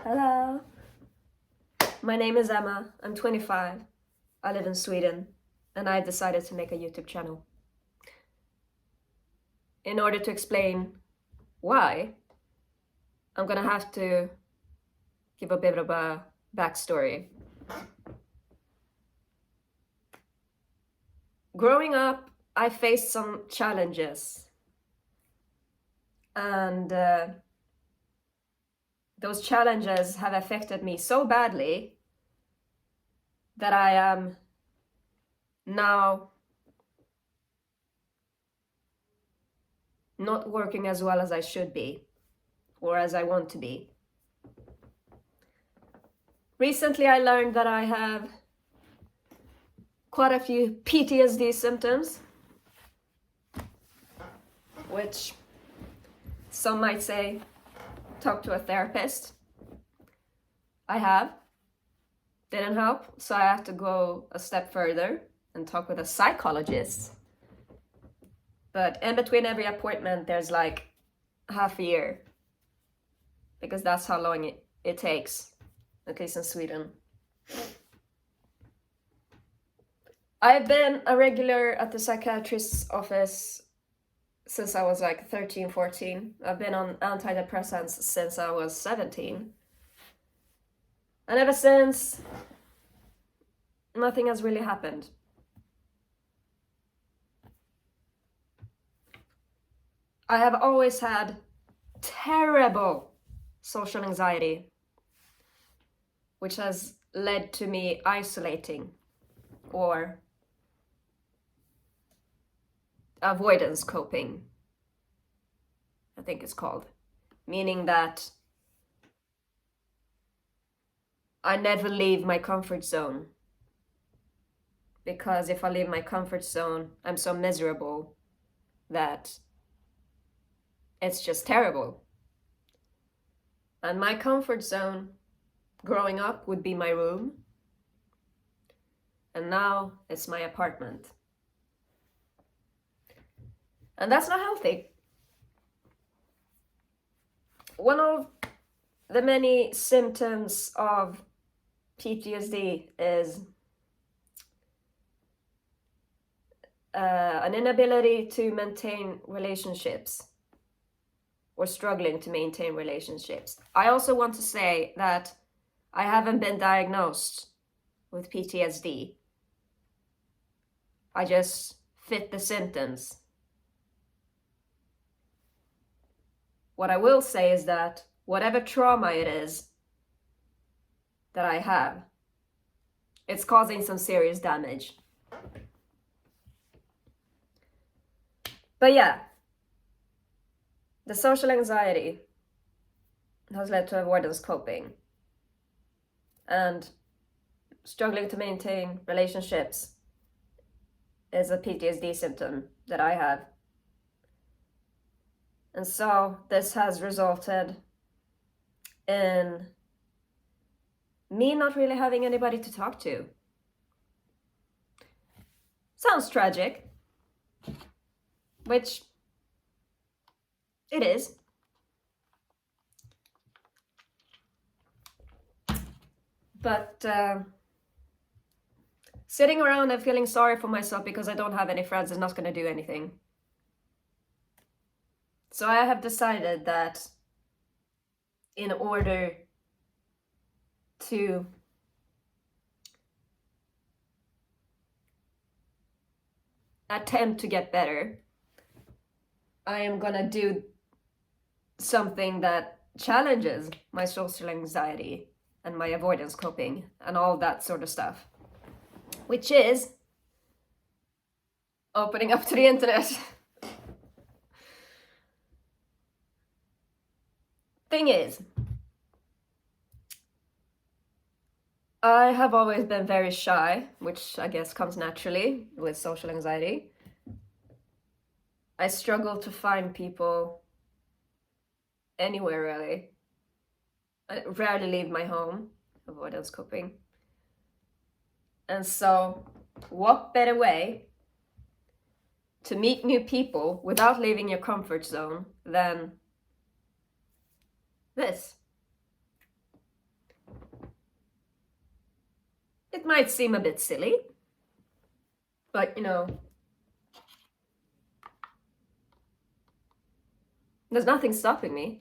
Hello. My name is Emma. I'm 25. I live in Sweden, and I decided to make a YouTube channel. In order to explain why, I'm gonna have to give a bit of a backstory. Growing up, I faced some challenges, and those challenges have affected me so badly that I am now not working as well as I should be, or as I want to be. Recently, I learned that I have quite a few PTSD symptoms, which some might say, talk to a therapist. I have. Didn't help, so I had to go a step further and talk with a psychologist. But in between every appointment, there's like half a year, because that's how long it takes, at least in Sweden. I've been a regular at the psychiatrist's office since I was like 13, 14. I've been on antidepressants since I was 17. And ever since, nothing has really happened. I have always had terrible social anxiety, which has led to me isolating, or avoidance coping, I think it's called, meaning that I never leave my comfort zone, because if I leave my comfort zone, I'm so miserable that it's just terrible. And my comfort zone growing up would be my room, and now it's my apartment. And that's not healthy. One of the many symptoms of PTSD is an inability to maintain relationships, or struggling to maintain relationships. I also want to say that I haven't been diagnosed with PTSD. I just fit the symptoms. What I will say is that whatever trauma it is that I have, it's causing some serious damage. But yeah, the social anxiety has led to avoidance coping, and struggling to maintain relationships is a PTSD symptom that I have. And so this has resulted in me not really having anybody to talk to. Sounds tragic, which it is. But sitting around and feeling sorry for myself because I don't have any friends is not going to do anything. So I have decided that in order to attempt to get better, I am gonna do something that challenges my social anxiety and my avoidance coping and all that sort of stuff, which is opening up to the internet. Thing is, I have always been very shy, which I guess comes naturally with social anxiety. I struggle to find people anywhere, really. I rarely leave my home, avoidance coping. And so, what better way to meet new people without leaving your comfort zone than this? It might seem a bit silly, but you know, there's nothing stopping me.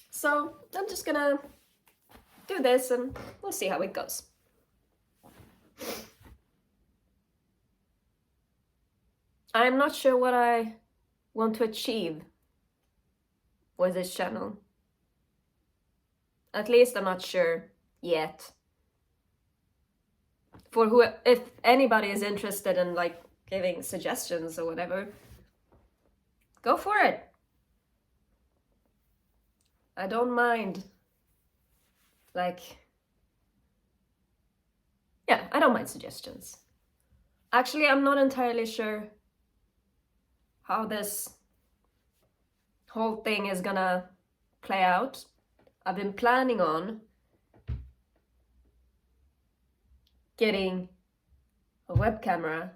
So I'm just gonna do this and we'll see how it goes. I'm not sure what I want to achieve with this channel. At least I'm not sure yet. For who, if anybody is interested in like giving suggestions or whatever, go for it. I don't mind. Like, yeah, I don't mind suggestions. Actually, I'm not entirely sure how this whole thing is gonna play out. I've been planning on getting a web camera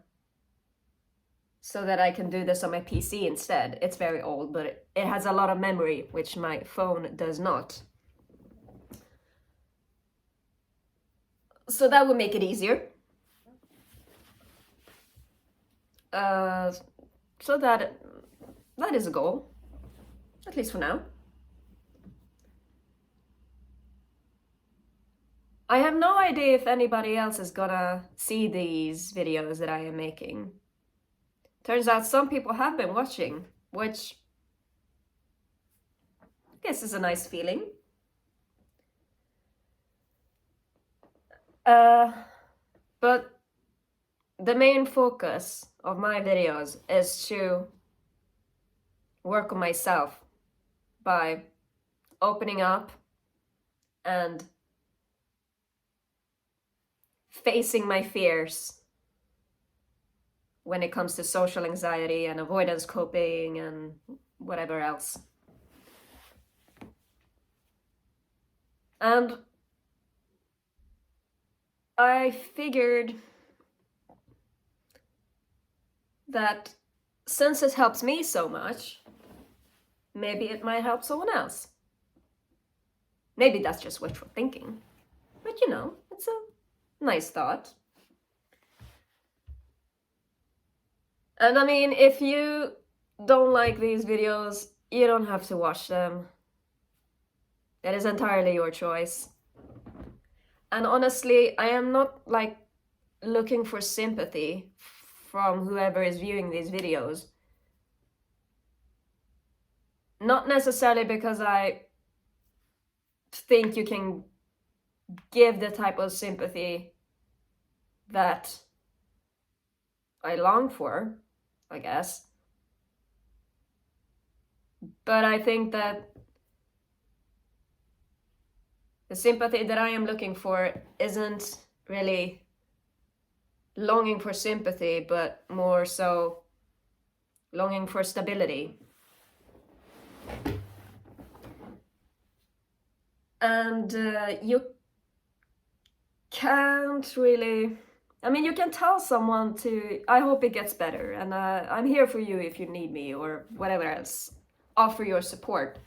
so that I can do this on my PC instead. It's very old, but it has a lot of memory, which my phone does not. So that would make it easier. So that is a goal, at least for now. I have no idea if anybody else is gonna see these videos that I am making. Turns out some people have been watching, which I guess is a nice feeling. But the main focus of my videos is to work on myself by opening up and facing my fears when it comes to social anxiety and avoidance coping and whatever else. And I figured that since it helps me so much, maybe it might help someone else. Maybe that's just wishful thinking, but you know, it's a nice thought. And I mean, if you don't like these videos, you don't have to watch them. That is entirely your choice. And honestly, I am not like looking for sympathy from whoever is viewing these videos. Not necessarily because I think you can give the type of sympathy that I long for, I guess. But I think that the sympathy that I am looking for isn't really longing for sympathy, but more so longing for stability. And you can't really, I mean, you can tell someone to, I hope it gets better, and I'm here for you if you need me, or whatever else. Offer your support.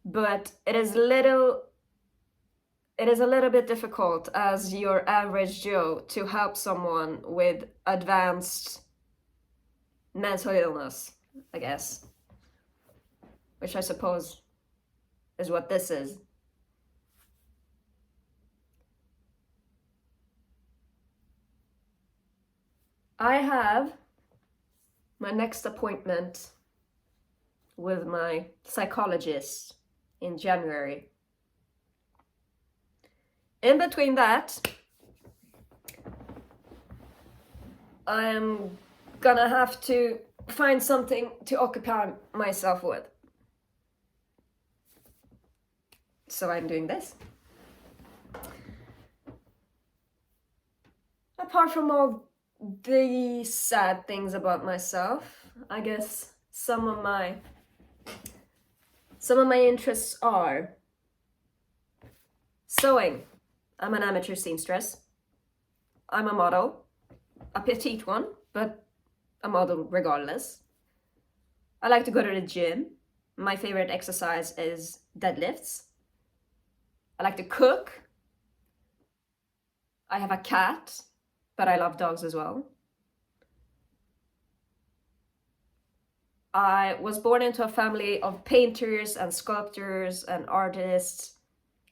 But it is a little bit difficult as your average Joe to help someone with advanced mental illness, I guess. Which I suppose is what this is. I have my next appointment with my psychologist in January. In between that, I'm gonna have to find something to occupy myself with. So I'm doing this. Apart from all the sad things about myself, I guess some of my interests are sewing. I'm an amateur seamstress. I'm a model, a petite one, but a model regardless. I like to go to the gym. My favorite exercise is deadlifts. I like to cook. I have a cat, but I love dogs as well. I was born into a family of painters and sculptors and artists,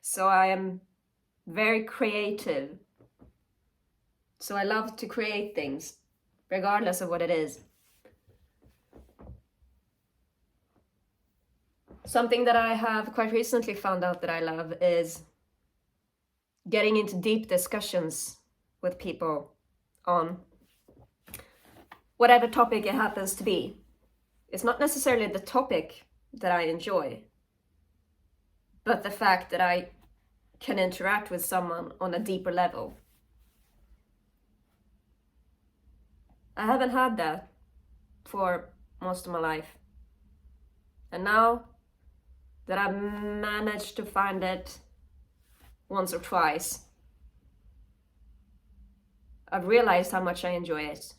so I am very creative. So I love to create things, regardless of what it is. Something that I have quite recently found out that I love is getting into deep discussions with people on whatever topic it happens to be. It's not necessarily the topic that I enjoy, but the fact that I can interact with someone on a deeper level. I haven't had that for most of my life. And now that I've managed to find it once or twice, I've realized how much I enjoy it.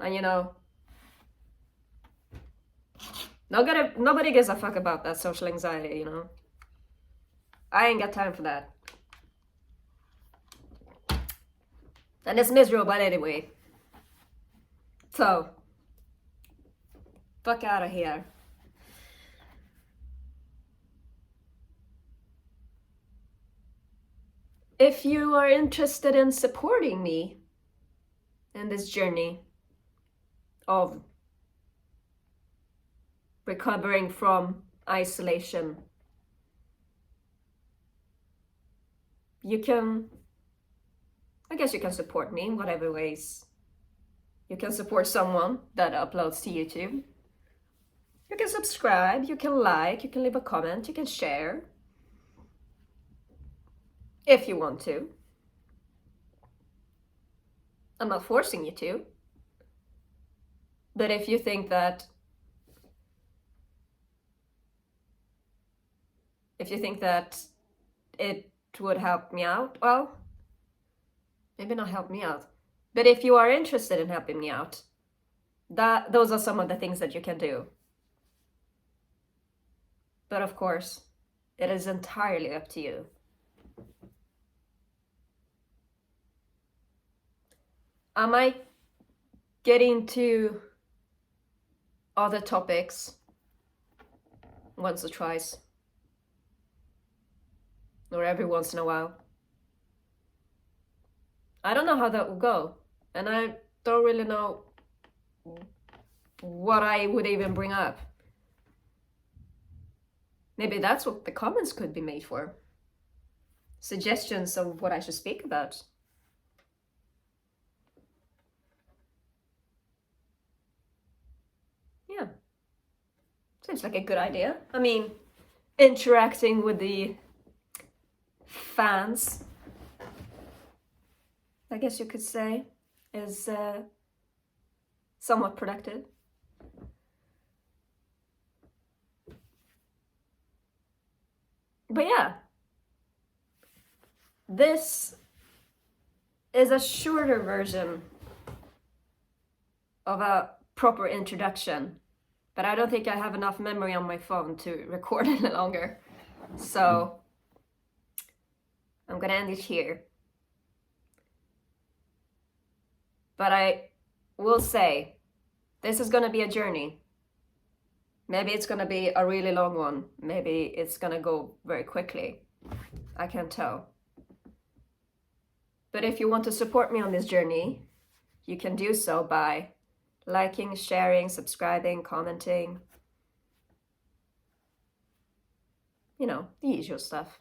And you know, nobody gives a fuck about that social anxiety, you know. I ain't got time for that. And it's miserable anyway. So, fuck out of here. If you are interested in supporting me in this journey of recovering from isolation, I guess you can support me in whatever ways. You can support someone that uploads to YouTube. You can subscribe, you can like, you can leave a comment, you can share. If you want to. I'm not forcing you to. But if you think that it would help me out, well, maybe not help me out. But if you are interested in helping me out, those are some of the things that you can do. But of course, it is entirely up to you. I might get into other topics once or twice, or every once in a while. I don't know how that will go, and I don't really know what I would even bring up. Maybe that's what the comments could be made for. Suggestions of what I should speak about. Yeah. Seems like a good idea. I mean, interacting with the fans, I guess you could say, is somewhat productive. But yeah, this is a shorter version of a proper introduction, but I don't think I have enough memory on my phone to record any longer. So I'm gonna end it here. But I will say, this is gonna be a journey. Maybe it's gonna be a really long one. Maybe it's gonna go very quickly. I can't tell. But if you want to support me on this journey, you can do so by liking, sharing, subscribing, commenting. You know, the usual stuff.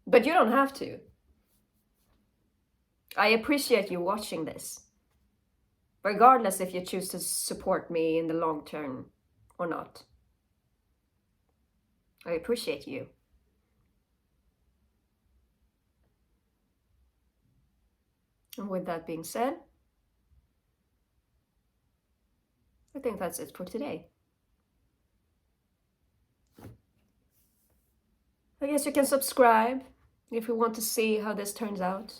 But you don't have to. I appreciate you watching this, regardless if you choose to support me in the long term or not. I appreciate you. And with that being said, I think that's it for today. I guess you can subscribe if you want to see how this turns out.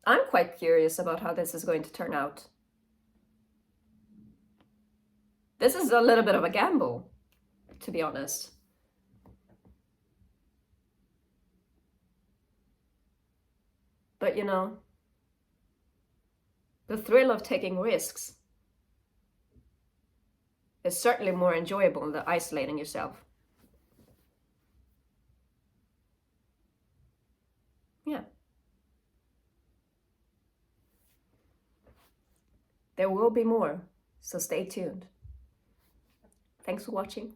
I'm quite curious about how this is going to turn out. This is a little bit of a gamble, to be honest. But you know, the thrill of taking risks is certainly more enjoyable than isolating yourself. Yeah. There will be more, so stay tuned. Thanks for watching.